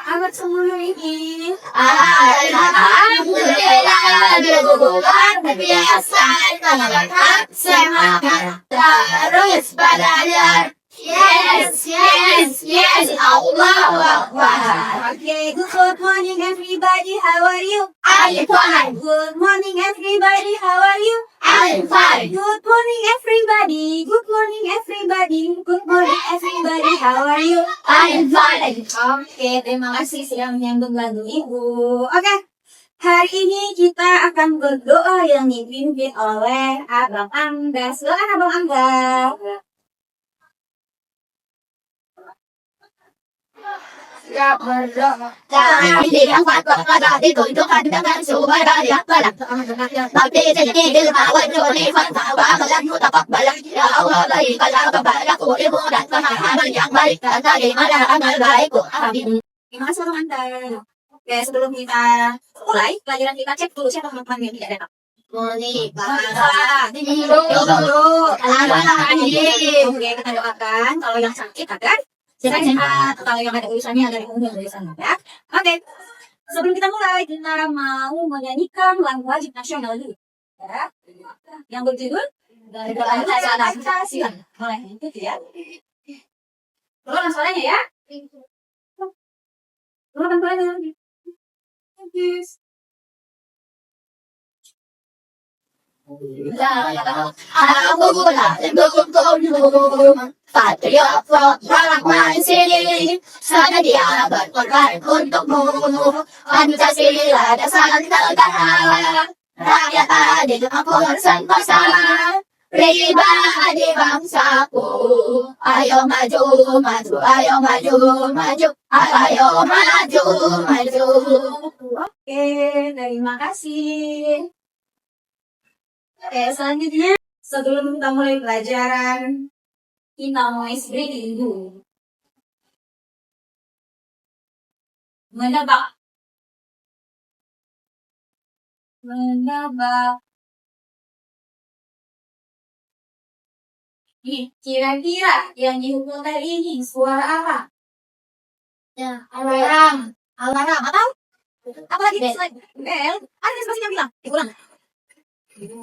Amat semua ini. Terus padanya. Yes, yes, yes, Allah Akbar. Okay, good morning everybody, how are you? I'm fine. Good morning everybody, how are you? I'm fine. Good morning everybody, good morning everybody, good morning everybody, how are you? I'm fine. Okay, terima kasih sudah menyambung lagu Ibu. Okay. Hari ini kita akan berdoa yang dipimpin oleh Abang Angga. Silakan Abang Angga. Ra berdoa. Jangan yang phát bậc ra đi tuổi chúng anh đang số ba ra đi ba lập tập đi trên đi mà quên rồi đi phân thảo ba mà lăn tập bậc ba lăn đâu đây ba la ba la của đi mua đặt mà hai yang baik ta đi mà ra amal baik của Habib. Terima kasih teman-teman. Oke, sebelum kita mulai pelajaran kita cek dulu siapa teman-teman yang tidak datang. Oke, kita doakan kalau yang sakit agar sehat, kalau yang ada urusannya agar dari sana ya. Oke. Sebelum kita mulai, kita mau menyanyikan lagu wajib nasional dulu. Ya. Yang berjudul dari Pancasila. Boleh itu ya. Keluar suaranya ya. Keluar suaranya. Yes. Patriot Proklamasi sana dia berkorban untukmu. Pancasila dasar negara, rakyat adil makmur bersama, pribadi bangsaku. Ayo maju, maju, ayo maju, maju, ayo maju, maju. Oke, terima kasih. Oke, selanjutnya sebelum kita mulai pelajaran, kita mau ice breaking dulu. Menebak. Kira-kira yang dihukum tadi ini suara apa? Ya, alarm. Alarm atau apa lagi? Bel. Ada spasinya bilang. Diulang.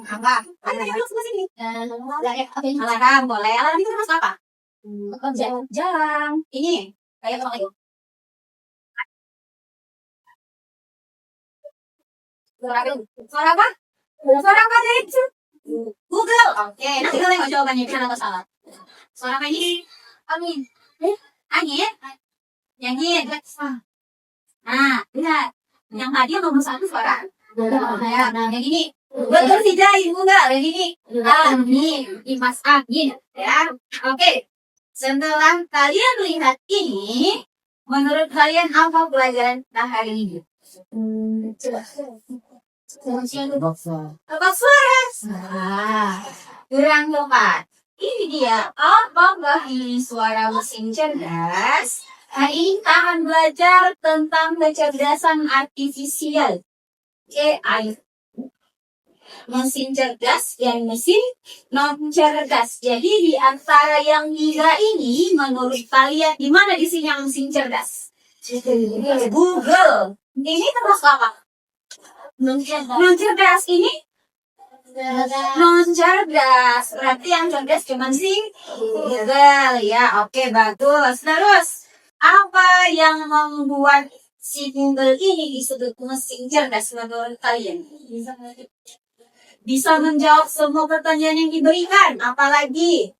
Apa? Ada yang bilang sebelah sini. Alarm boleh. Alarm itu termasuk apa? Jalan. Ini kayak apa lagi? Suara apa? Suara apa dari itu? Google. Oke, nanti kita tengok jawabannya benar atau salah. Suara apa ini? Angin. Angin? Yang ini. Nah, lihat. Yang tadi nomor 1 suara. Nah, yang ini. Betul tidak ibu enggak? Yang ini. Angin. Kipas angin. Ya. Oke. Setelah kalian lihat ini, menurut kalian apa pelajaran kita hari ini? Apa suara? Kurang tepat. Ini dia. Apakah ini suara mesin cerdas? Hari ini kita akan belajar tentang kecerdasan artifisial. AI. Mesin cerdas dan mesin non cerdas. Jadi di antara yang 3 ini, menurut kalian di mana di sini yang mesin cerdas? Google. Ini termasuk apa? Non cerdas ini? Non cerdas. Berarti yang cerdas cuma si Google ya. Oke, bagus. Terus apa yang membuat si Google ini disebut mesin cerdas menurut kalian? Bisa menjawab semua pertanyaan yang diberikan. Apalagi?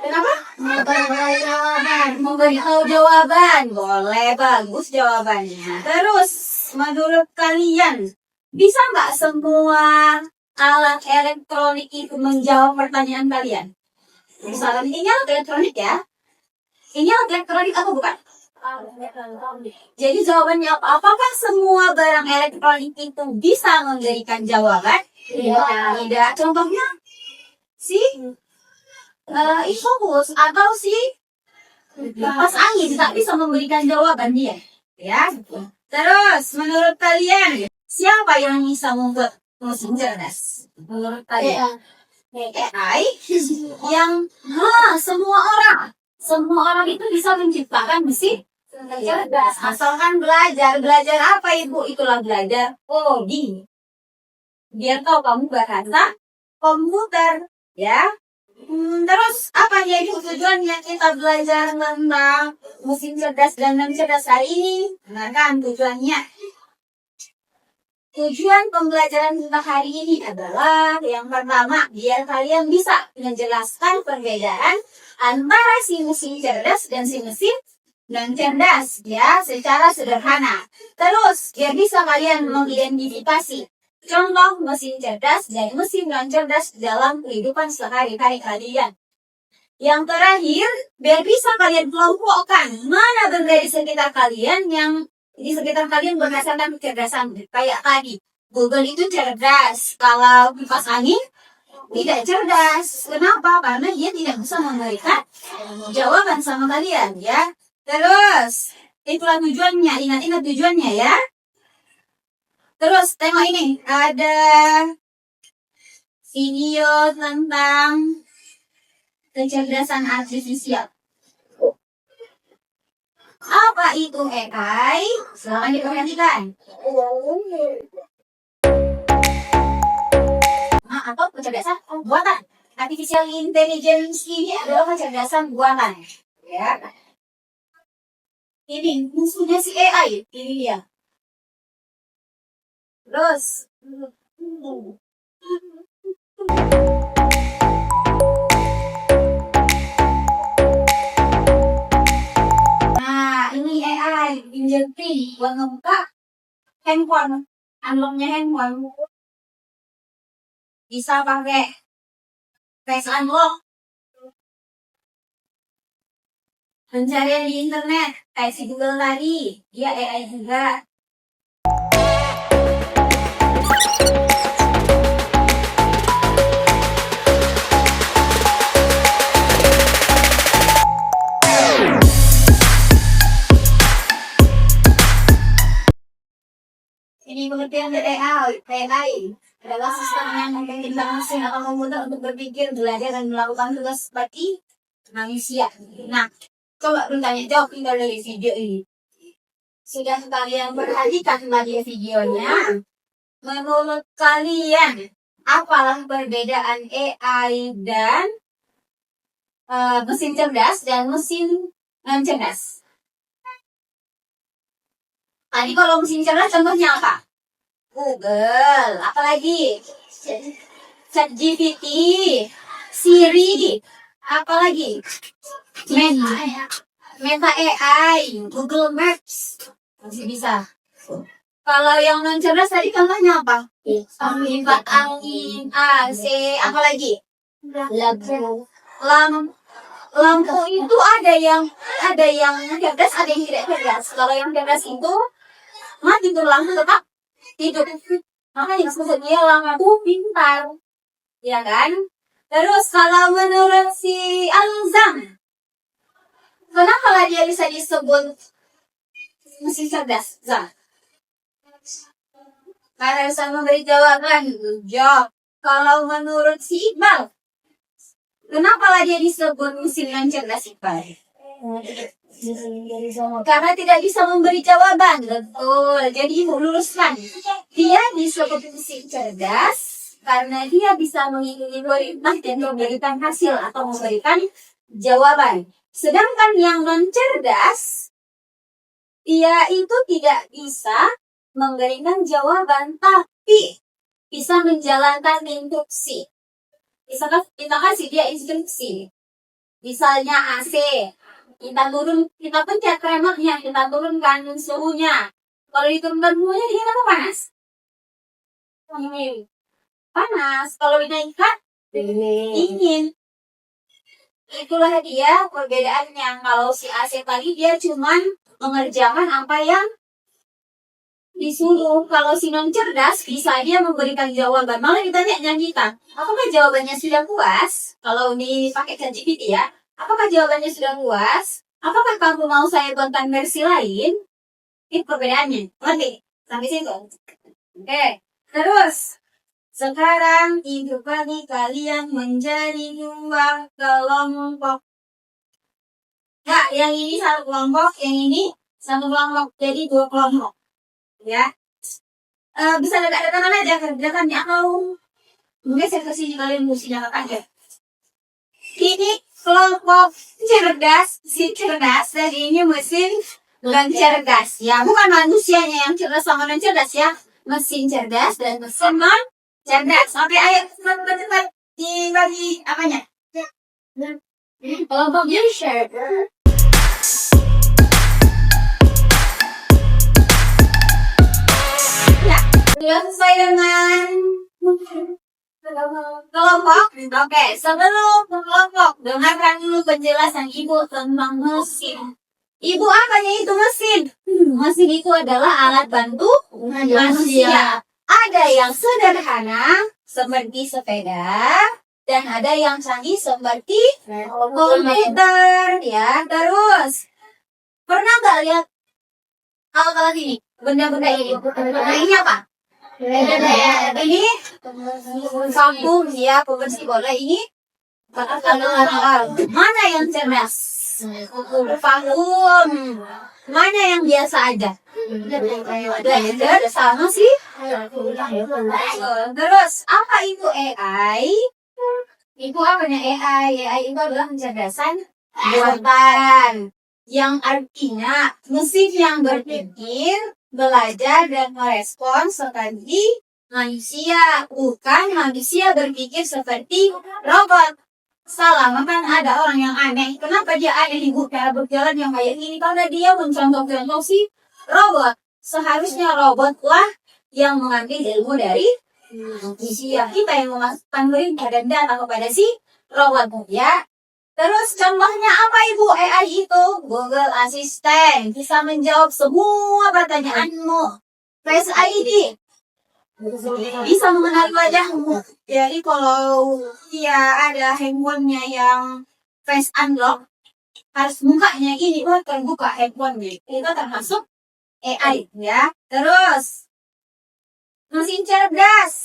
Kenapa? Memberitahu jawaban. Boleh, bagus jawabannya. Terus, menurut kalian, bisa nggak semua alat elektronik itu menjawab pertanyaan kalian? Misalnya, ini alat elektronik ya. Ini alat elektronik atau bukan? Jadi jawabannya apa? Apakah semua barang elektronik itu bisa memberikan jawaban? Tidak. Contohnya, infobus atau kipas angin tak bisa memberikan jawaban dia. Ya. Terus, menurut kalian, siapa yang bisa membuat mesin cerdas? Menurut kalian? AI yang semua orang itu bisa menciptakan mesin cerdas asalkan belajar apa ibu? Itulah belajar coding. Biar tahu kamu bahasa komputer ya. Terus apa jadi tujuannya kita belajar tentang mesin cerdas dan non cerdas hari ini? Nah kan tujuan pembelajaran tentang hari ini adalah yang pertama, biar kalian bisa menjelaskan perbedaan antara si mesin cerdas dan si mesin non cerdas ya secara sederhana. Terus biar bisa kalian mengidentifikasi contoh mesin cerdas dan mesin non cerdas dalam kehidupan sehari-hari kalian. Yang terakhir, biar bisa kalian kelompokkan mana benda di sekitar kalian yang di sekitar kalian berdasarkan kecerdasan. Kayak tadi, Google itu cerdas. Kalau kipas angin tidak cerdas. Kenapa? Karena dia tidak bisa memberikan jawaban sama kalian ya. Terus, itulah tujuannya. Ingat-ingat tujuannya ya. Terus, tengok ini. Ada video tentang kecerdasan artifisial. Apa itu AI? Silahkan diperhatikan. Atau kecerdasan buatan. Artificial intelligence ini adalah kecerdasan buatan. Ya. Ini musuhnya si AI. Ini dia. Terus. Nah, ini AI fingerprint buat ngebuka handphone. Unlocknya handphone. Bisa pakai face unlock. Pencarian di internet, kayak si Google tadi, dia AI juga. Ini pengertian dari AI adalah sistem yang memungkinkan mesin atau komputer untuk berpikir, belajar, dan melakukan tugas seperti manusia. Nah, coba bertanya jawab dari video ini. Sudah kalian perhatikan tadi videonya? Menurut kalian, apalah perbedaan AI dan mesin cerdas dan mesin non cerdas? Tadi kalau mesin cerdas contohnya apa? Google, apalagi? ChatGPT, Siri, apalagi? Meta AI, Google Maps, masih bisa. Kalau yang non cerdas tadi contohnya apa? Kipas angin, AC, apalagi? Lampu itu ada yang cerdas, ada yang tidak cerdas. Kalau yang cerdas itu mati tuh lampu tetap hidup. Makanya disebutnya lampu pintar, ya kan? Terus kalau menurut si Alzam, kenapa dia bisa disebut mesin cerdas? Karena bisa memberi jawaban. Jawab. Kalau menurut si Iqbal, kenapa dia disebut mesin non cerdas, Iqbal? Karena tidak bisa memberi jawaban. Betul. Jadi ibu luruskan. Dia disebut mesin cerdas karena dia bisa mengikuti perintah dan memberikan hasil atau memberikan jawaban. Sedangkan yang non cerdas, dia itu tidak bisa memberikan jawaban, tapi bisa menjalankan instruksi. Misalkan kita kasih dia instruksi. Misalnya AC, kita pencet remote-nya, kita turunkan suhunya. Kalau diturunkan suhunya, dia apa panas? Panas. Kalau dinaikkan, dingin. Itulah dia perbedaannya. Kalau si AC tadi dia cuma mengerjakan apa yang disuruh. Kalau si non cerdas bisa dia memberikan jawaban. Malah ditanya kita, apakah jawabannya sudah puas? Kalau dipakai ChatGPT ya. Apakah jawabannya sudah puas? Apakah kamu mau saya buatkan versi lain? Ini perbedaannya. Ngerti? Sampai situ. Oke. Terus, Sekarang hidup bagi kalian menjadi dua kelompok. Nah, yang ini satu kelompok, yang ini satu kelompok. Jadi dua kelompok. Ya. Bisa dekat-dekatan aja, dekatnya atau mungkin saya kesini kalian mesti nyalakan aja. Ini kelompok cerdas, si cerdas, dan ini mesin dan cerdas. Ya, bukan manusianya yang cerdas sama non cerdas ya. Mesin cerdas dan mesin non cerdas. Oke, ayo cepat dibagi apanya? Kelompoknya share. Ya, sudah sesuai dengan kelompok. Oke, sebelum kelompok, dengarkan dulu penjelasan Ibu tentang mesin. Ibu apanya itu mesin? Mesin itu adalah alat bantu manusia. Ada yang sederhana seperti sepeda dan ada yang canggih seperti komputer ya. Terus pernah nggak lihat alat-alat ini? Benda-benda ini. Ini apa? Ini vakum ya, pembersih bola. Ini mana yang cerdas? Vakum. Mana yang biasa aja? Blender sama sih. Terus apa itu AI? Itu apanya AI? AI itu adalah kecerdasan buatan, yang artinya mesin yang berpikir, belajar, dan merespon seperti manusia. Bukan manusia berpikir seperti robot. Salah, kan ada orang yang aneh. Kenapa dia aneh Ibu cara berjalan yang kayak gini? Karena dia mencontoh-contoh si robot. Seharusnya robotlah yang mengambil ilmu dari manusia. Kita yang memasukkan perintah dan data kepada si robot ya. Terus contohnya apa Ibu AI itu? Google Assistant bisa menjawab semua pertanyaanmu. Face ID bisa mengenali wajahmu. Jadi kalau dia ada handphonenya yang face unlock, harus mukanya ini terbuka handphonenya. Itu termasuk AI ya. Terus mesin cerdas.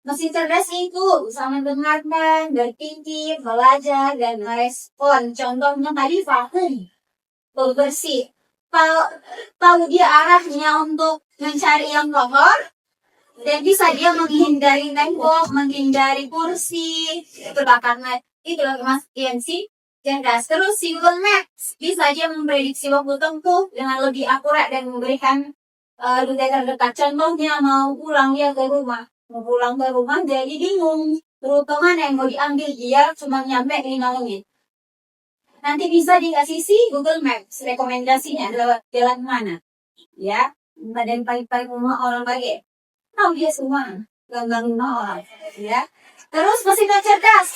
Mesin cerdas itu bisa mendengarkan, berpikir, belajar, dan merespon. Contohnya tadi vakum, pembersih. Tahu dia arahnya untuk mencari yang kotor, dan bisa dia menghindari tembok, menghindari kursi. Itulah karena itulah kemasian si cerdas. Terus si Google Maps bisa dia memprediksi waktu tempuh dengan lebih akurat dan memberikan rute terdekat. Contohnya mau pulang dia ke rumah. Mau pulang ke rumah jadi bingung rute mana yang mau diambil, dia cuma nyampe 5 menit. Nanti bisa dikasih si Google Maps rekomendasinya lewat jalan mana ya. Dan pagi-pagi rumah orang bagi tahu dia semua ganggang rumah orang ya. Terus mesin cerdas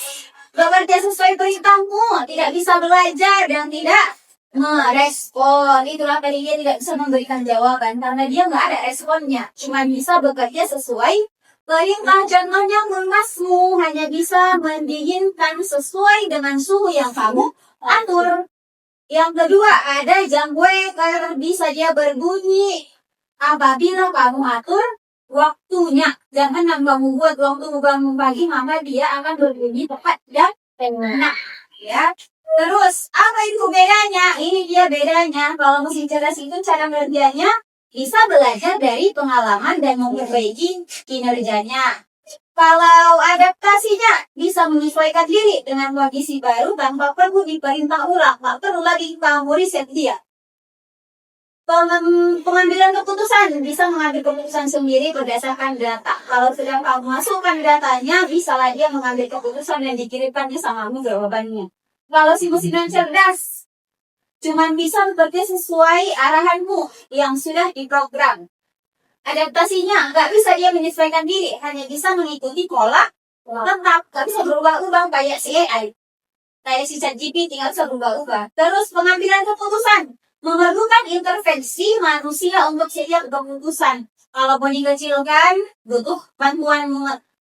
bekerja sesuai perintahmu, tidak bisa belajar dan tidak merespon. Itulah tadi dia tidak bisa memberikan jawaban karena dia nggak ada responnya, cuma bisa bekerja sesuai perintah. Contohnya kulkasmu hanya bisa mendinginkan sesuai dengan suhu yang kamu atur. Yang kedua ada jam waker, bisa dia berbunyi apabila kamu atur waktunya. Jangan kamu buat waktu bangun pagi, maka dia akan berbunyi tepat dan enak ya. Terus apa itu bedanya? Ini dia bedanya. Kalau mesin cerdas itu cara kerjanya bisa belajar dari pengalaman dan memperbaiki kinerjanya. Kalau adaptasinya bisa menyesuaikan diri dengan kondisi baru tanpa perlu diperintah ulang, tak perlu lagi kamu riset dia. Pengambilan keputusan bisa mengambil keputusan sendiri berdasarkan data. Kalau sedang kamu masukkan datanya, bisa lah dia mengambil keputusan dan dikirimkannya sama kamu jawabannya. Kalau si mesin yang cerdas cuma bisa bekerja sesuai arahanmu yang sudah diprogram. Adaptasinya nggak bisa dia menyesuaikan diri, hanya bisa mengikuti pola tetap, nggak bisa berubah-ubah kayak si AI, kayak si ChatGPT tinggal bisa berubah-ubah. Terus pengambilan keputusan memerlukan intervensi manusia untuk setiap keputusan. Kalau mau dikecilkan, butuh bantuan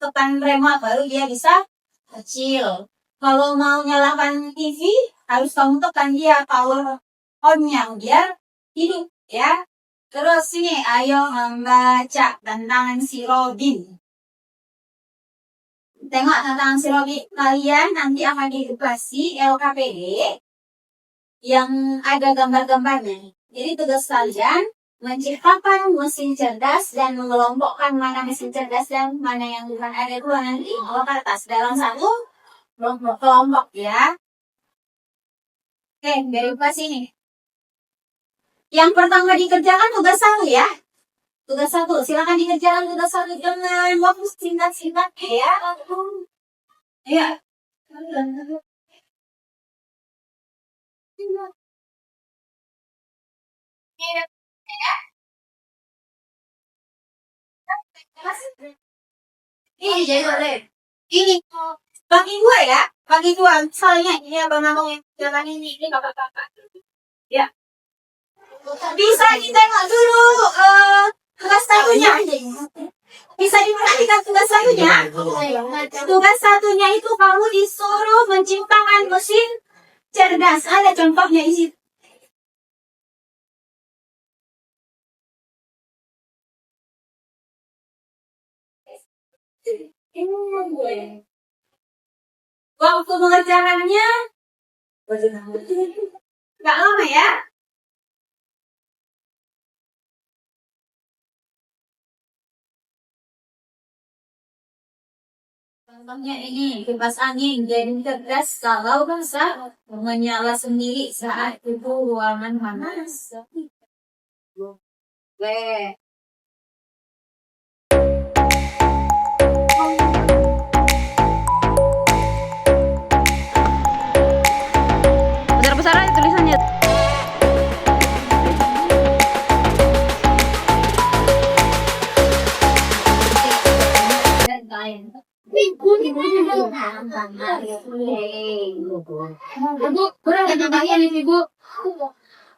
tekan remote baru dia bisa kecil. Kalau mau nyalakan TV, harus kamu tekan dia power on-nya biar hidup ya. Terus sini, ayo membaca tentang si Robin. tengok tantangan si Robi. Kalian nanti akan dikasih LKPD yang ada gambar-gambarnya. Jadi tugas kalian menciptakan mesin cerdas dan mengelompokkan mana mesin cerdas dan mana yang bukan. Ada dua nanti dua kertas dalam satu kelompok ya. Oke, dari sini. Yang pertama dikerjakan tugas satu ya. Tugas satu, silakan dikerjakan tugas satu dengan waktu singkat-singkat ya. Ya. Ini jadi boleh. Ini bagi dua ya, bagi dua. Misalnya ini abang ngomong jangan ini kakak-kakak. Ya. Bisa ditengok dulu tugas satunya. Bisa diperhatikan tugas satunya. Tugas satunya itu kamu disuruh menciptakan mesin cerdas. Ada contohnya isi. Waktu mengerjakannya nggak lama ya. Contohnya ini kipas angin jadi cerdas kalau bisa menyala sendiri saat itu ruangan panas. Oke. Besar-besar aja tulisannya. Ibu.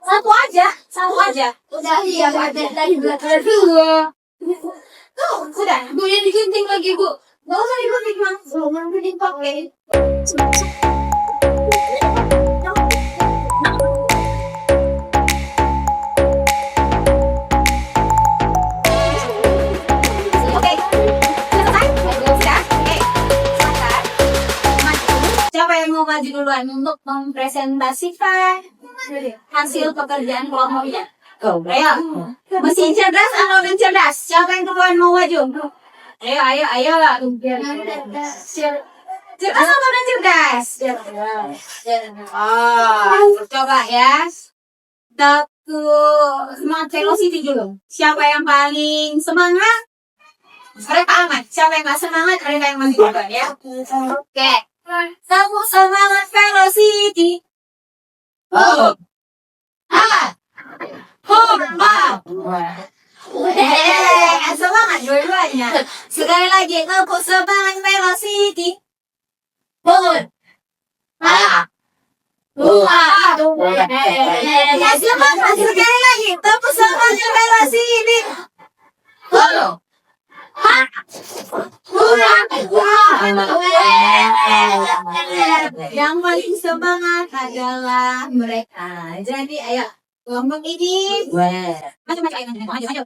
Satu aja. Udah iya, tadi dua. Tuh, sudah. Bu yang digunting lagi, Bu. Gak usah digunting langsung, nanti dipakai. Siapa yang mau maju duluan untuk mempresentasikan hasil pekerjaan kelompoknya? Ayo, mesin cerdas atau non cerdas? Siapa yang duluan mau maju? Ayo lah. Cerdas atau non cerdas? Coba ya. Satu, semangat velocity dulu. Siapa yang paling semangat? Mereka aman. Siapa yang gak semangat? Mereka yang maju duluan ya. Oke. Kamu semangat velocity. Semangat dua-duanya. Sekali lagi, kamu semangat velocity. Semangat sekali lagi, kamu semangat velocity. Yang paling semangat adalah mereka. Jadi ayo kelompok ini maju.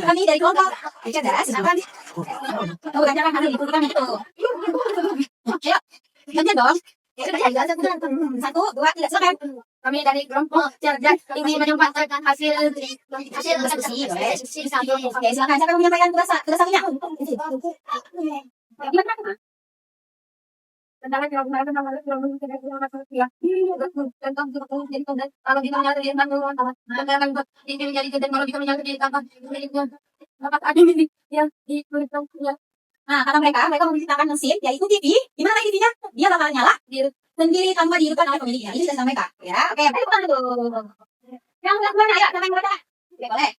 Kami dari kelompok cerdas silakan. Bukan jangan kami ikutkan itu. Ayo, gantian dong. Satu, dua, tiga, silakan. Kami dari kelompok cerdas ingin menyampaikan hasil diskusi. Oke, silakan. Siapa yang menyampaikan tugas satunya? Tentang kalau nah, kata mereka menciptakan mesin, yaitu TV. Gimana TV-nya? Dia bakal nyala sendiri tanpa dihidupkan oleh pemiliknya. Ini sudah mereka. Ya, oke. Bukan itu. Yang nggak boleh, ayo, siapa yang boleh? Oke, boleh.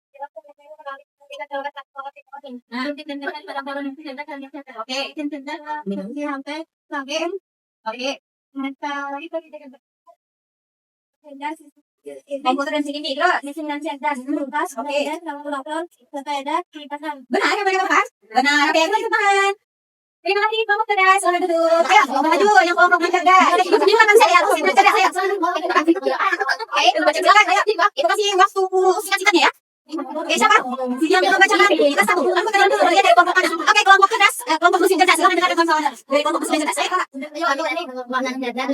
Komputer dan sini mikro, mesin dan cerdas, kulkas, oke. Benar, yang mereka bahas. Benar, oke, teman-teman. Terima kasih kelompok cerdas, selamat duduk. Ayo, kelompok maju, yang kelompok cerdas. Ini kan saya, mesin cerdas, ayo. Oke, silakan, ayo. Itu kasih waktu singkat-singkatnya ya. Oke, siapa? Yang membacakan kita satu. Aku kenalan dulu dari kelompok panas. Oke, kelompok cerdas, kelompok mesin cerdas. Silakan dengarkan soalnya. Dari kelompok mesin cerdas. Ayo, Kakak. Ayo ambil ini warna dan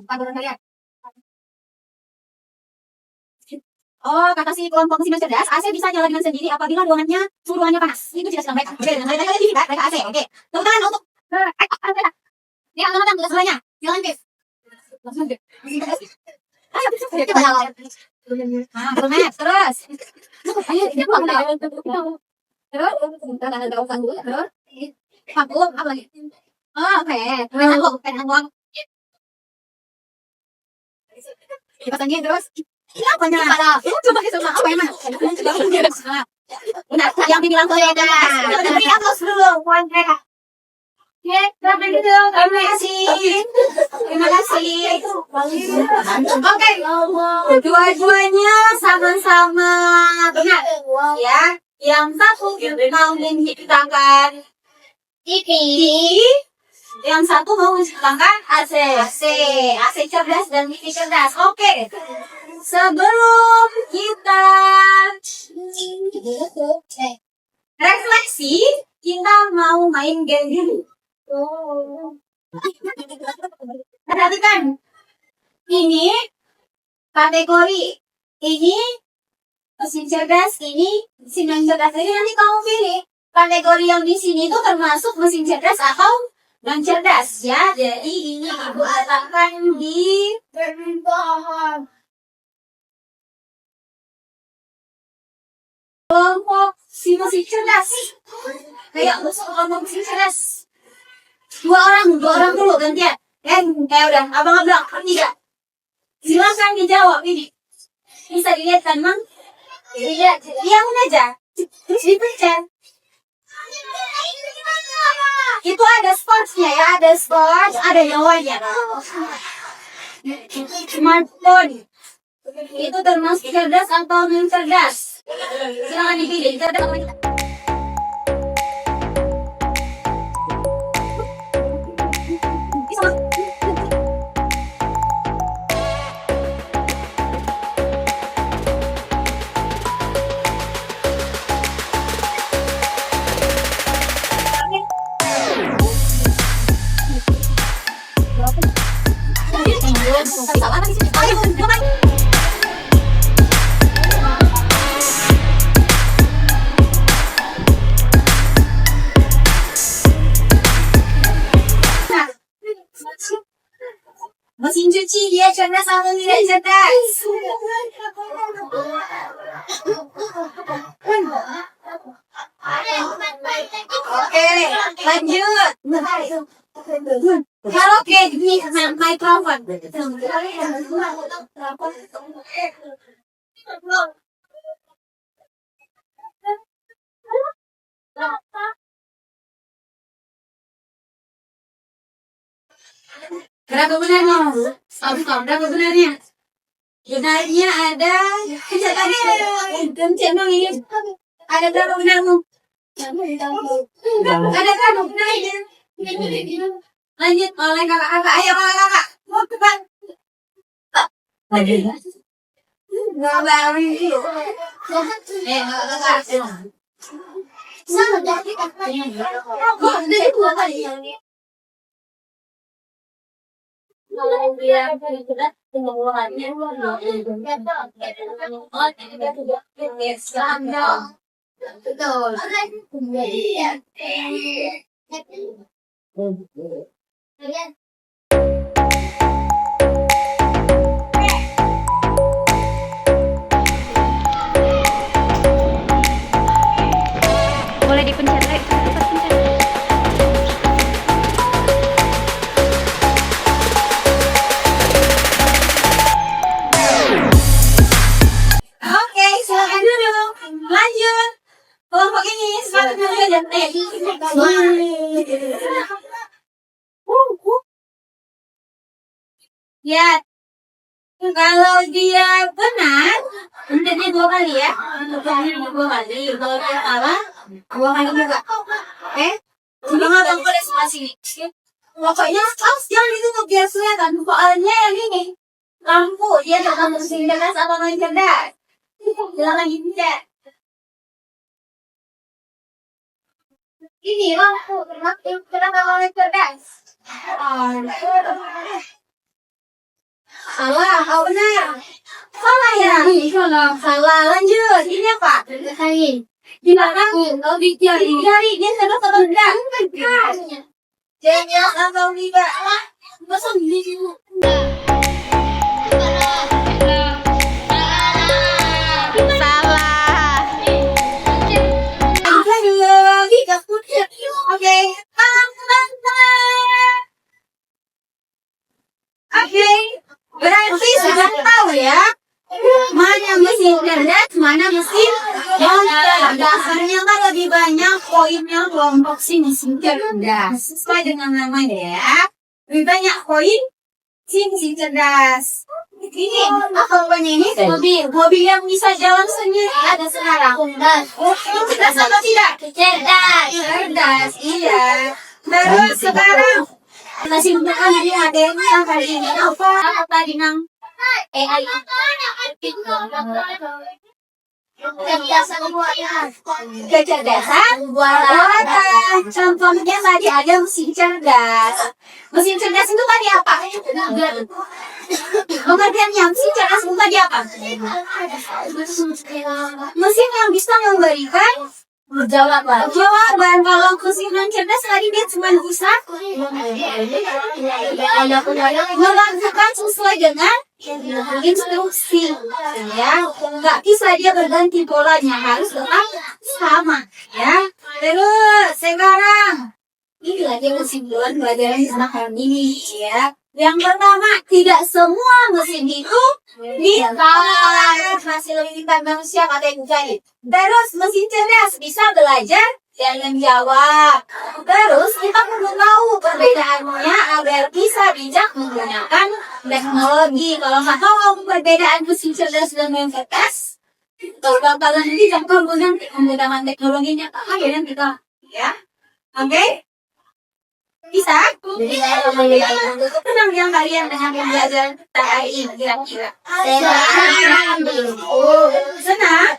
Pantulan kalian. Oh, kata si kelompok mesin cerdas, AC bisa nyala dengan sendiri apabila suhu ruangannya panas. Itu jelas dengan mereka. Oke, dengan saya tadi kan mereka AC. Oke. Tepuk tangan untuk ya, teman-teman tugas selanjutnya. Silakan, Pif. Langsung, Pif. Ayo, Pif. Coba nyala. Terus, terus. Ayo, dia mau terus, terus. Vakum, apa lagi? Oh, oke. Penanggung. Dipasangin terus. Apa nyala? Coba kita apa yang mana? Benar, yang dibilang tuh ya. Beri aplaus dulu buat mereka. Oke, terima kasih. Terima kasih. Oke, dua-duanya sama-sama benar. Ya, yang satu mau menciptakan TV, yang satu mau menciptakan AC. AC cerdas dan TV cerdas. Oke. Sebelum kita refleksi, kita mau main game dulu. Perhatikan, ini kategori, ini mesin cerdas, ini mesin non cerdas. Jadi nanti kamu pilih kategori yang di sini itu termasuk mesin cerdas atau non cerdas ya. Jadi ini ibu letakkan di kelompok si mesin cerdas. Kayak masuk kelompok mesin cerdas. Dua orang dulu gantian. Udah, abang-abang, tiga. Silakan dijawab ini. Bisa dilihat kan, Mang? Iya, diamin aja. Terus dipencet. Itu ada sportsnya ya, ada sports, ada nyawanya. Smartphone. Itu termasuk cerdas atau non cerdas? Silakan dipilih. Cerdas atau tidak? Mesin cuci dia cerdas atau tidak cerdas? Oke, lanjut. Karaoke di microphone. Berapa benarnya? Berapa benarnya? Benarnya ada. Channel ini ada berapa benarmu? Ada berapa benarnya? Lanjut oleh kakak-kakak. Ayo kakak-kakak. Mau depan. Lagi. Kakak-kakak. Sama jadi kakaknya. Dua kali yang ini. Kalau dia sudah pengeluarannya betul. Boleh dipencet lagi. Cepat pencet. Oke, silakan dulu. Lanjut. Kelompok ini sepatutnya dan ya. Kalau dia benar, untungnya 2 kali ya. Untungnya 2 kali. Kalau dia salah, 2 kali juga. Oke? Coba ngabang boleh sebelah sini. Pokoknya jangan ditutup biar kelihatan. Soalnya yang ini lampu dia dalam mesin cerdas atau non cerdas. Jangan lagi tidak. Ini lampu kenapa non cerdas? Salah, benar. Salah ya? Salah, lanjut. Ini apa? Gimana? Oh, dicari. Dia salah atau enggak? Jangan atau tidak? Masa gini? Salah. Lagi kakutin. Oke. Oke. Berarti sudah tahu ya mana mesin cerdas, mana mesin monster. Dasarnya kan lebih banyak poinnya kelompok si mesin cerdas. Sesuai dengan namanya ya. Lebih banyak poin si mesin cerdas. Ini apa ini? Mobil yang bisa jalan sendiri ada sekarang. Cerdas atau tidak? Cerdas, iya. Terus sekarang masih bukan ini ada yang kali ini apa tadi nang AI kecerdasan buatan. Contohnya tadi ada mesin cerdas. Mesin cerdas itu tadi apa? Pengertiannya mesin cerdas itu tadi apa? Mesin yang bisa memberikan jawaban. Kalau mesin yang cerdas tadi dia cuma bisa melakukan sesuai dengan instruksi, ya. Nggak bisa dia berganti polanya, harus tetap sama, ya. Terus sekarang ini lagi mesin duluan pelajaran tentang ini, ya. Yang pertama, tidak semua mesin itu bisa masih lebih pintar manusia kata yang cari. Terus mesin cerdas bisa belajar dan menjawab. Terus kita perlu tahu perbedaannya agar bisa bijak menggunakan teknologi. Kalau nggak tahu perbedaan mesin cerdas dan mesin cerdas, kalau bakalan bijak menggunakan teknologinya, akhirnya kita, ya, oke? Bisa? Tenang yang kalian dengan pembelajaran kita hari ini kira-kira. Senang?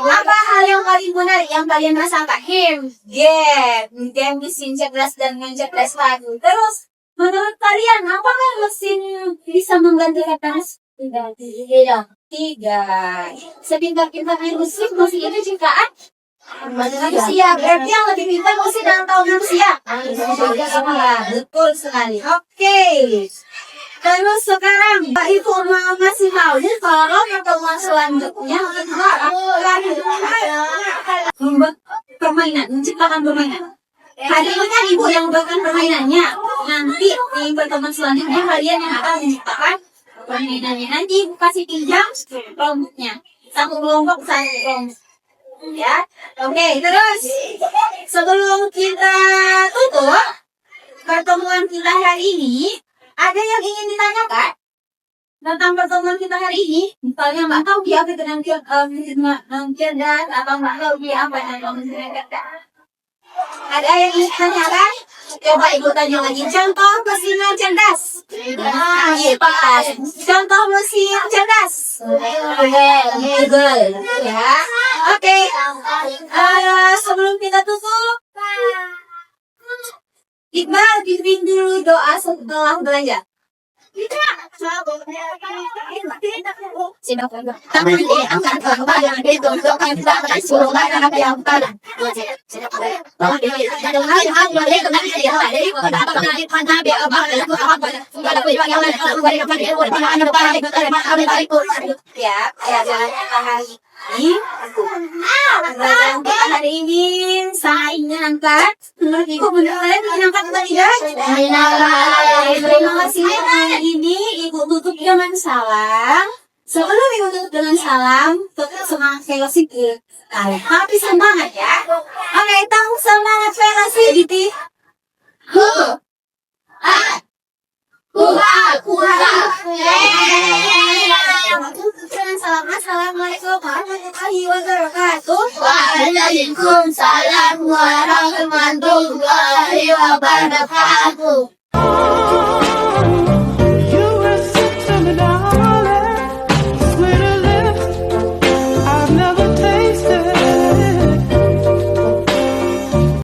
Apa hal yang paling menarik yang kalian rasakan? Game mesin cerdas dan mencerdas lagi. Terus, menurut kalian apakah mesin bisa menggantikan tidak? Sepintar-pintarnya mesin itu ciptaan manusia. Berarti yang lebih pintar mesin dan tahu manusia. Betul sekali. Oke. Terus sekarang Mbak Ibu masih tahu kalau pertemuan selanjutnya kita akan membuat permainan, menciptakan permainan. Hari ini kan Ibu yang membuatkan permainannya. Nanti di pertemuan selanjutnya kalian yang akan menciptakan permainannya. Nanti Ibu kasih pinjam kelompoknya. Satu kelompok. Ya, oke. Terus sebelum kita tutup pertemuan kita hari ini, ada yang ingin ditanyakan tentang pertemuan kita hari ini? Misalnya Mbak tahu dia apa dengan cerdas atau Mbak tahu dia apa dengan cerdas? Ada yang ingin ditanyakan? Coba Ibu tanya lagi. Contoh mesin cerdas. Contoh mesin cerdas. Google. Ya. Oke. Sebelum kita tutup, Iqbal pimpin dulu doa setelah belanja. Hari ini saya ingin angkat. Menurut Ibu benar mengangkat tidak? Terima kasih. Hari ini Ibu tutup dengan salam. Sebelum Ibu tutup dengan salam, tetap semangat velosip. Tapi semangat ya. Oke, tahu semangat velosip. Kuha. Waalaikumsalam warahmatullahi wabarakatuh.